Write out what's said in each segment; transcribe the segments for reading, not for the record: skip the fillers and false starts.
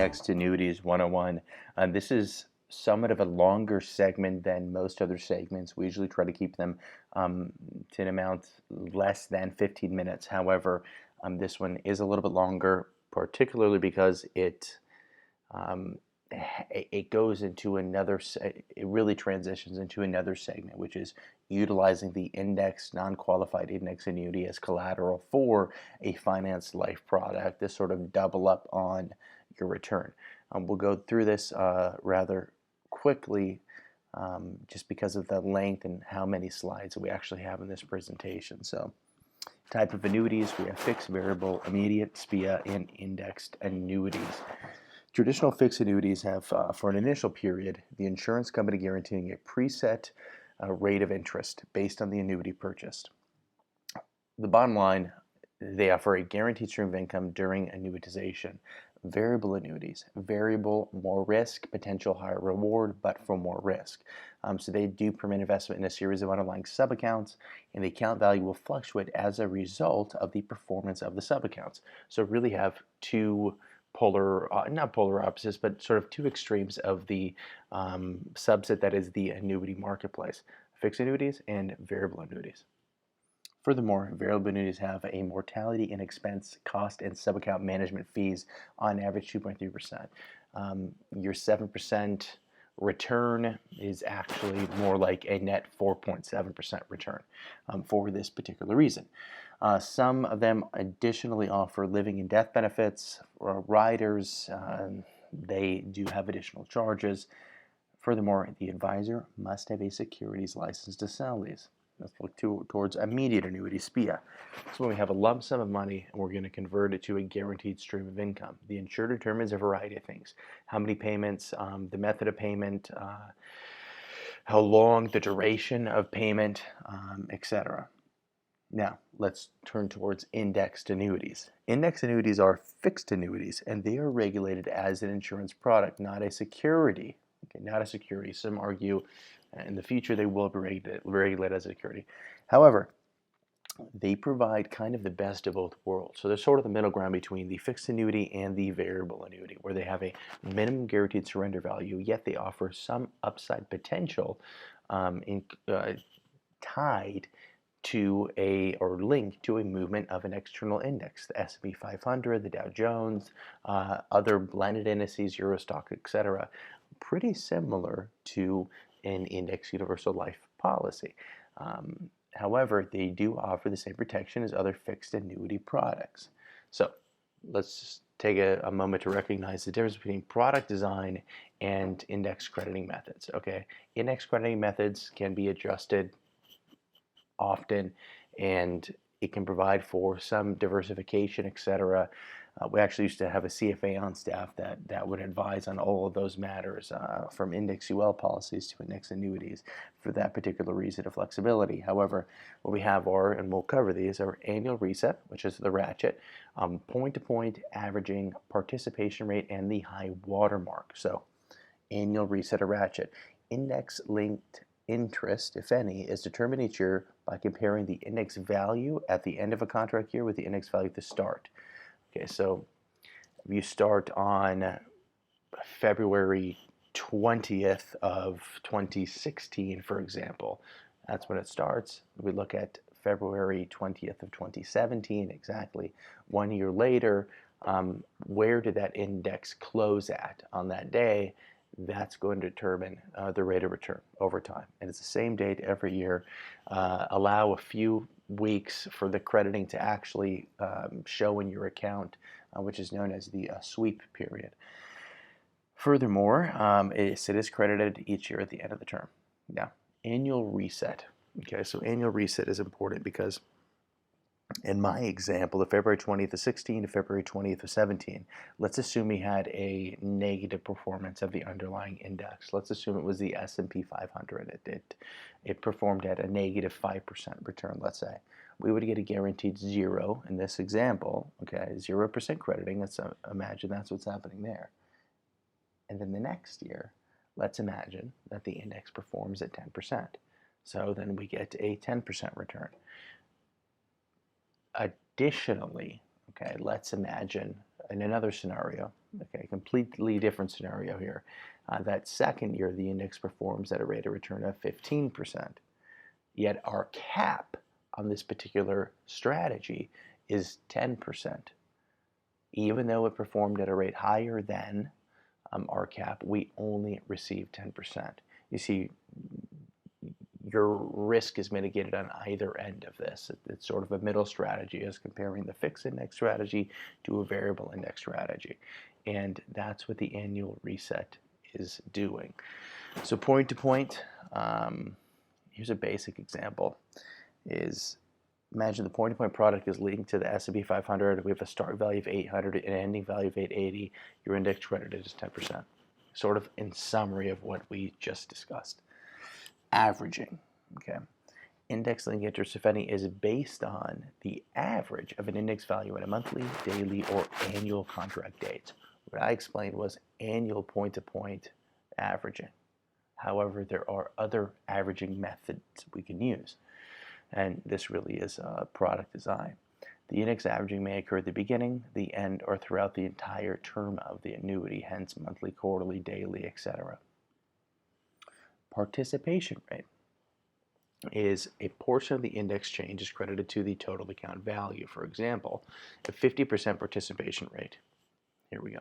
Indexed Annuities 101. This is somewhat of a longer segment than most other segments. We usually try to keep them to an amount less than 15 minutes. However, this one is a little bit longer, particularly because um, it goes into another, it really transitions into another segment, which is utilizing the non-qualified index annuity as collateral for a financed life product to sort of double up on your return. We'll go through this rather quickly just because of the length and how many slides we actually have in this presentation. So, type of annuities, we have fixed, variable, immediate, SPIA, and indexed annuities. Traditional fixed annuities have, for an initial period, the insurance company guaranteeing a preset rate of interest based on the annuity purchased. The bottom line, they offer a guaranteed stream of income during annuitization. Variable annuities, variable, more risk, potential higher reward, but for more risk. So they do permit investment in a series of underlying subaccounts, and the account value will fluctuate as a result of the performance of the subaccounts. So really have two polar, not polar opposites, but sort of two extremes of the subset that is the annuity marketplace: fixed annuities and variable annuities. Furthermore, variable annuities have a mortality and expense cost and subaccount management fees on average 2.3%. Your 7% return is actually more like a net 4.7% return for this particular reason. Some of them additionally offer living and death benefits or riders. They do have additional charges. Furthermore, the advisor must have a securities license to sell these. Let's look towards immediate annuity, SPIA. So when we have a lump sum of money and we're going to convert it to a guaranteed stream of income, the insurer determines a variety of things: how many payments, the method of payment, how long, the duration of payment, etc. Now, let's turn towards indexed annuities. Indexed annuities are fixed annuities, and they are regulated as an insurance product, not a security. Okay, not a security. Some argue in the future they will be regulated as a security. However, they provide kind of the best of both worlds. So they're sort of the middle ground between the fixed annuity and the variable annuity, where they have a minimum guaranteed surrender value, yet they offer some upside potential tied to or linked to a movement of an external index, the S&P 500, the Dow Jones, other blended indices, Eurostock, etc. Pretty similar to an index universal life policy. However, they do offer the same protection as other fixed annuity products. So let's take a moment to recognize the difference between product design and index crediting methods. Okay, index crediting methods can be adjusted often, and it can provide for some diversification, etc. We actually used to have a CFA on staff that would advise on all of those matters, from index UL policies to index annuities, for that particular reason of flexibility. However, what we have are, and we'll cover these, are annual reset, which is the ratchet, point-to-point averaging, participation rate, and the high watermark. So annual reset or ratchet. Index-linked interest, if any, is determined each year by comparing the index value at the end of a contract year with the index value at the start. Okay, so if you start on February 20th of 2016, for example, that's when it starts. We look at February 20th of 2017, exactly 1 year later, where did that index close at on that day? That's going to determine the rate of return over time. And it's the same date every year. Allow a few weeks for the crediting to actually show in your account, which is known as the sweep period. Furthermore, it is credited each year at the end of the term. Now, annual reset. Okay, so annual reset is important because in my example, the February 20th of 16 to February 20th of 17, let's assume we had a negative performance of the underlying index. Let's assume it was the S&P 500. It performed at a negative 5% return, let's say. We would get a guaranteed 0 in this example, okay, 0% crediting. Let's imagine that's what's happening there. And then the next year, let's imagine that the index performs at 10%. So then we get a 10% return. Additionally, okay, let's imagine in another scenario, okay, completely different scenario here, that second year the index performs at a rate of return of 15%. Yet our cap on this particular strategy is 10%. Even though it performed at a rate higher than our cap, we only receive 10%. You see, your risk is mitigated on either end of this. It's sort of a middle strategy as comparing the fixed index strategy to a variable index strategy. And that's what the annual reset is doing. So point to point, here's a basic example, is imagine the point-to-point product is leading to the S&P 500. We have a start value of 800 and an ending value of 880. Your index credited is 10%. Sort of in summary of what we just discussed. Averaging, okay. Index-linked interest, if any, is based on the average of an index value at a monthly, daily, or annual contract date. What I explained was annual point-to-point averaging. However, there are other averaging methods we can use, and this really is product design. The index averaging may occur at the beginning, the end, or throughout the entire term of the annuity, hence monthly, quarterly, daily, etc. Participation rate is a portion of the index change is credited to the total account value. For example, a 50% participation rate. Here we go.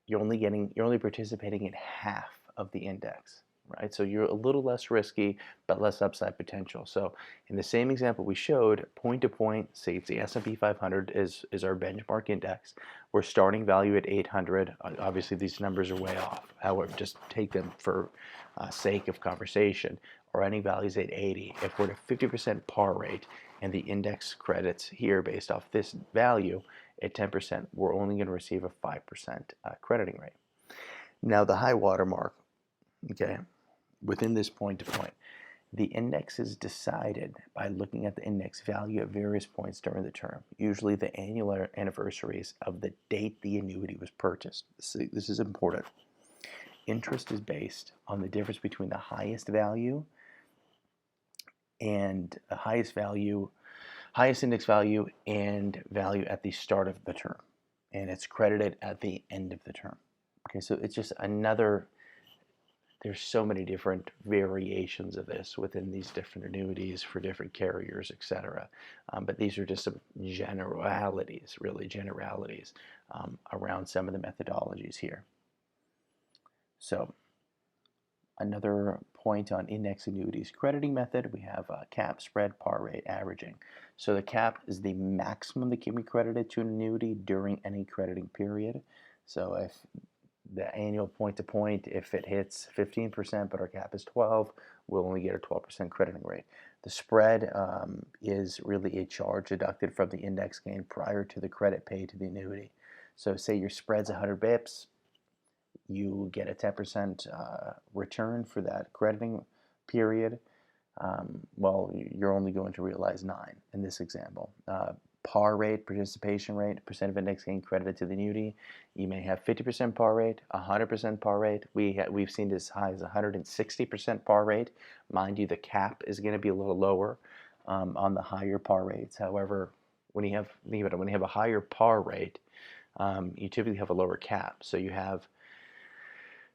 You're only participating in half of the index, right? So you're a little less risky, but less upside potential. So in the same example we showed, point to point, say it's the S&P 500 is our benchmark index. We're starting value at 800. Obviously these numbers are way off. However, just take them for sake of conversation. Or any values at 80. If we're at a 50% par rate and the index credits here based off this value at 10%, we're only going to receive a 5% crediting rate. Now the high water mark, okay, within this point to point, the index is decided by looking at the index value at various points during the term, usually the annual anniversaries of the date the annuity was purchased. This is important. Interest is based on the difference between the highest value and the highest index value and value at the start of the term, and it's credited at the end of the term. Okay, so it's just another, there's so many different variations of this within these different annuities for different carriers, etc. But these are just some generalities, really generalities around some of the methodologies here. So another point on index annuities crediting method, we have cap, spread, par rate, averaging. So the cap is the maximum that can be credited to an annuity during any crediting period. So if the annual point to point, if it hits 15% but our cap is 12, we'll only get a 12% crediting rate. The spread is really a charge deducted from the index gain prior to the credit paid to the annuity. So say your spread's 100 bips, you get a 10% return for that crediting period. Well, you're only going to realize 9 in this example. Par rate, participation rate, percent of index gain credited to the annuity. You may have 50% par rate, 100% par rate. We've seen as high as 160% par rate. Mind you, the cap is going to be a little lower on the higher par rates. However, when you have a higher par rate, you typically have a lower cap. So you have,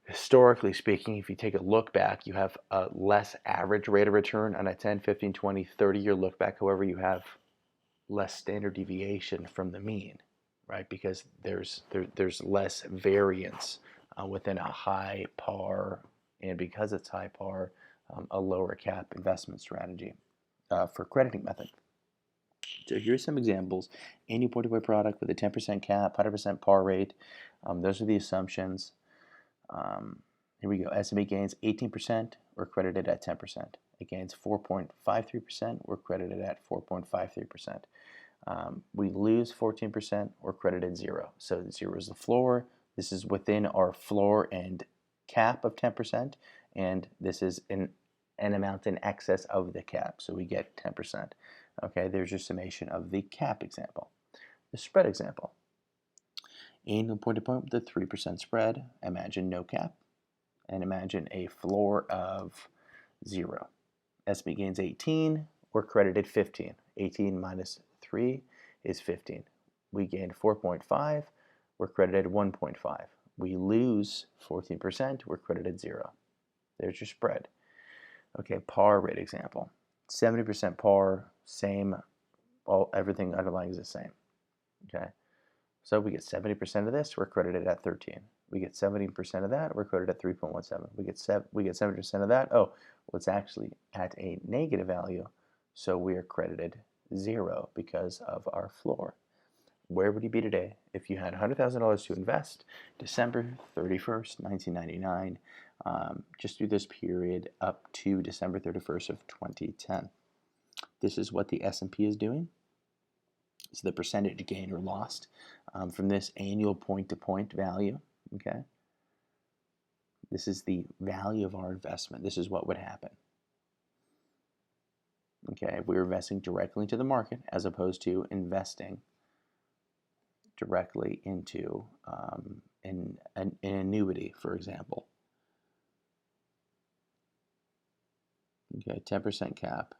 historically speaking, if you take a look back, you have a less average rate of return on a 10, 15, 20, 30-year look back. However, you have less standard deviation from the mean, right? Because there's less variance within a high par, and because it's high par, a lower cap investment strategy for crediting method. So here's some examples. Annual point-to-point product with a 10% cap, 100% par rate. Those are the assumptions. Here we go. S&P gains 18%, we're credited at 10%. It gains 4.53%, we're credited at 4.53%. We lose 14%, we're credited 0. So 0 is the floor. This is within our floor and cap of 10%, and this is an amount in excess of the cap, so we get 10%. Okay, there's your summation of the cap example. The spread example. Annual point-to-point with a 3% spread. Imagine no cap, and imagine a floor of 0. S&P gains 18, we're credited 15. 18 minus 3 is 15. We gained 4.5, we're credited 1.5. We lose 14%, we're credited 0. There's your spread. Okay, par rate example. 70% par, same, everything underlying is the same. Okay, so we get 70% of this, we're credited at 13. We get 70% of that, we're credited at 3.17. We get 70% of that, well, it's actually at a negative value, so we are credited 0 because of our floor. Where would you be today if you had $100,000 to invest December 31st, 1999, just through this period up to December 31st of 2010? This is what the S&P is doing. So the percentage gain or lost from this annual point-to-point value, okay? This is the value of our investment. This is what would happen. Okay, if we were investing directly into the market as opposed to investing directly into an annuity, for example. Okay, 10% cap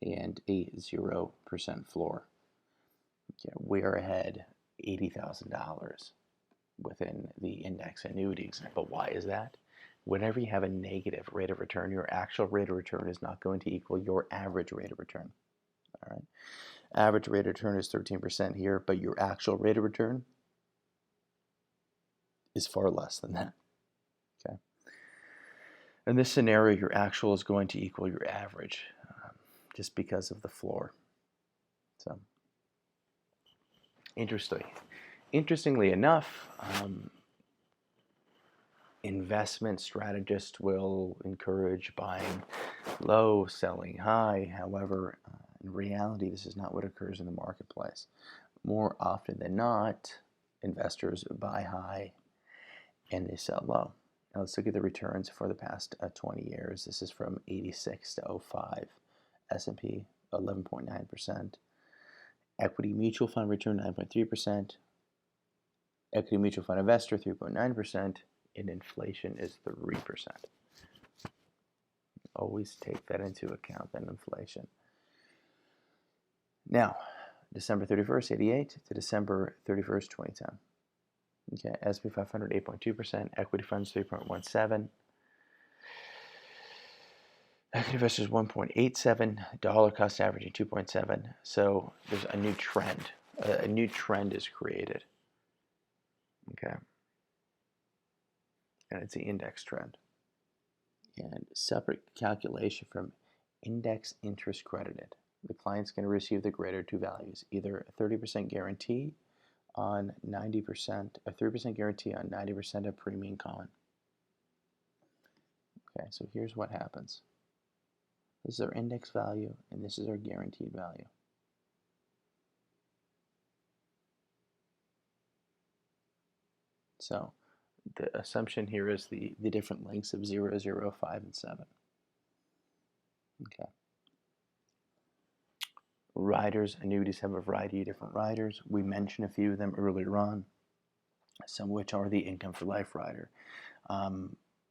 and a 0% floor. Okay, we are ahead $80,000 within the index annuity example. Why is that? Whenever you have a negative rate of return, your actual rate of return is not going to equal your average rate of return. All right. Average rate of return is 13% here, but your actual rate of return is far less than that. Okay. In this scenario, your actual is going to equal your average just because of the floor. So, interestingly enough, investment strategists will encourage buying low, selling high. However, in reality, this is not what occurs in the marketplace. More often than not, investors buy high and they sell low. Now let's look at the returns for the past 20 years. This is from 86 to 05. S&P 11.9%. Equity mutual fund return 9.3%. Equity mutual fund investor 3.9%. And inflation is 3%. Always take that into account, then inflation. Now, December 31st, 88 to December 31st, 2010. Okay, S&P 500, 8.2%. Equity funds, 3.17%. Equity investors, 1.87%. Dollar cost averaging, 2.7%. So there's a new trend. A new trend is created. Okay. And it's the index trend. And separate calculation from index interest credited. The client's going to receive the greater two values, either a 30% guarantee on 90%, a 3% guarantee on 90% of premium common. Okay, so here's what happens. This is our index value, and this is our guaranteed value. So the assumption here is the different lengths of 0, 0, 5, and 7. Okay. Riders, annuities have a variety of different riders. We mentioned a few of them earlier on, some of which are the income for life rider.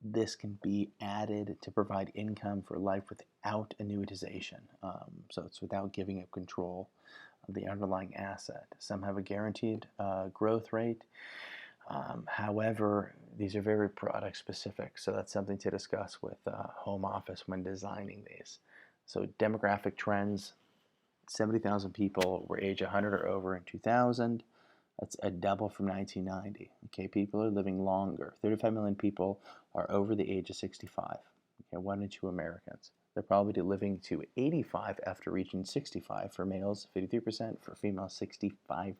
This can be added to provide income for life without annuitization. So it's without giving up control of the underlying asset. Some have a guaranteed growth rate. However, these are very product specific, so that's something to discuss with home office when designing these. So demographic trends, 70,000 people were age 100 or over in 2000. That's a double from 1990. Okay, people are living longer. 35 million people are over the age of 65. Okay, 1 in 2 Americans. They're probably living to 85 after reaching 65 for males, 53%, for females, 65%.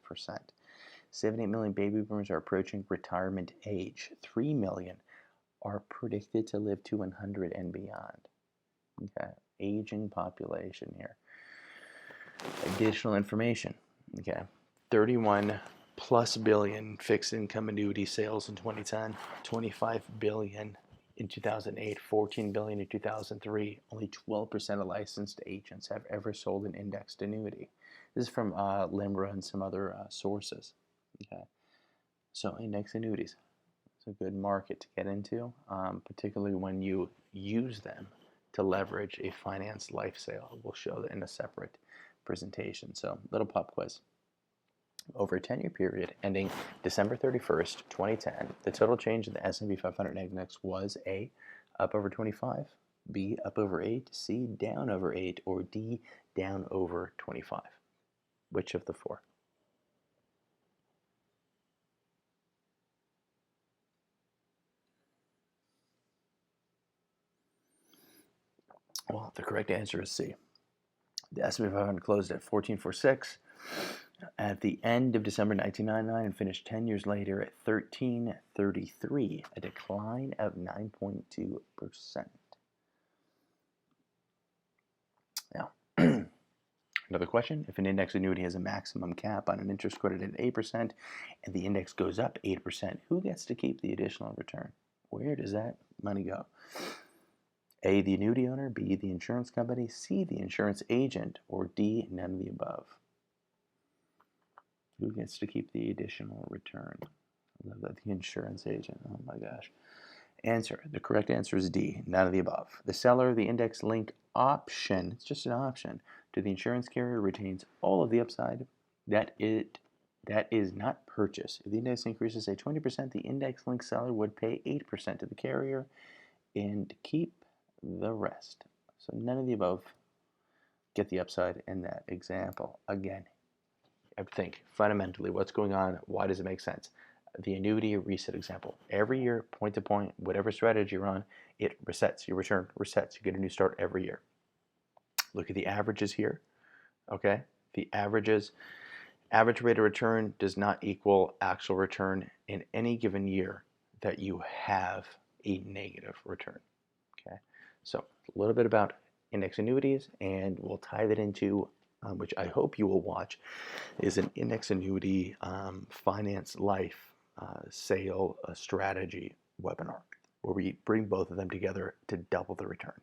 78 million baby boomers are approaching retirement age. 3 million are predicted to live to 100 and beyond. Okay, aging population here. Additional information. Okay, 31 plus billion fixed income annuity sales in 2010, 25 billion in 2008, 14 billion in 2003. Only 12% of licensed agents have ever sold an indexed annuity. This is from LIMRA and some other sources. Okay, so index annuities, it's a good market to get into, particularly when you use them to leverage a financed life sale. We'll show that in a separate presentation. So, little pop quiz. Over a 10-year period ending December 31st, 2010, the total change in the S&P 500 index was A, up over 25, B, up over 8, C, down over 8, or D, down over 25. Which of the four? Well, the correct answer is C. The S&P 500 closed at 1446 at the end of December 1999 and finished 10 years later at 1333, a decline of 9.2%. Now, another question. If an index annuity has a maximum cap on an interest credited at 8% and the index goes up 8%, who gets to keep the additional return? Where does that money go? A, the annuity owner, B, the insurance company, C, the insurance agent, or D, none of the above? Who gets to keep the additional return? I love that, the insurance agent. Oh my gosh. Answer. The correct answer is D, none of the above. The seller of the index link option, it's just an option, to the insurance carrier retains all of the upside that is not purchased. If the index increases, say 20%, the index link seller would pay 8% to the carrier and keep the rest. So none of the above get the upside in that example. Again, I think fundamentally what's going on, why does it make sense? The annuity reset example. Every year, point to point, whatever strategy you're on, it resets. Your return resets. You get a new start every year. Look at the averages here. Okay? The averages, average rate of return does not equal actual return in any given year that you have a negative return. Okay? So a little bit about index annuities, and we'll tie that into which I hope you will watch, is an index annuity finance life sale strategy webinar where we bring both of them together to double the return.